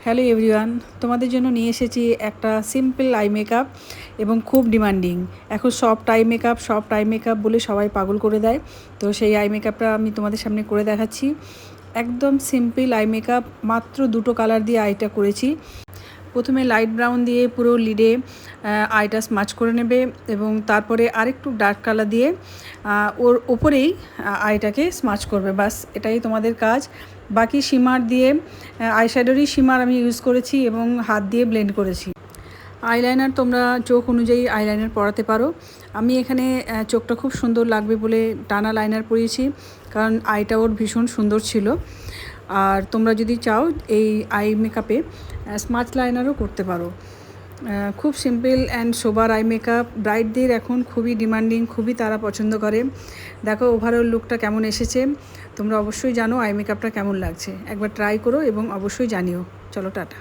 Hello everyone, তোমাদের জন্য নিয়ে এসেছি একটা সিম্পল আই মেকআপ এবং খুব ডিমান্ডিং। এখন সফট আই মেকআপ বলে সবাই পাগল করে দেয়। তো সেই আই মেকআপটা আমি তোমাদের সামনে করে দেখাচ্ছি। একদম সিম্পল আই মেকআপ, মাত্র দুটো কালার দিয়ে আইটা করেছি। প্রথমে লাইট ব্রাউন দিয়ে পুরো লিডে আইটা স্মাচ করে নেবে এবং তারপরে আরেকটু ডার্ক কালার দিয়ে ওর ওপরেই আইটাকে স্মাচ করবে। বাস এটাই তোমাদের কাজ। বাকি শিমার দিয়ে আইশ্যাডোরই শিমার আমি ইউজ করেছি এবং হাত দিয়ে ব্লেন্ড করেছি। আইলাইনার তোমরা চোখ অনুযায়ী আইলাইনার পরাতে পারো। আমি এখানে চোখটা খুব সুন্দর লাগবে বলে টানা লাইনার পরিয়েছি, কারণ আইটা ওর ভীষণ সুন্দর ছিল। আর তোমরা যদি চাও এই আই মেকআপে স্মাচ লাইনারও করতে পারো। খুব simple and sober eye makeup ব্রাইডদের এখন খুবই ডিমান্ডিং, খুবই তারা পছন্দ করে। দেখো ওভারঅল লুকটা কেমন এসেছে। তোমরা অবশ্যই জানো আই মেকআপটা কেমন লাগছে, একবার ট্রাই করো এবং অবশ্যই জানিও। চলো টাটা।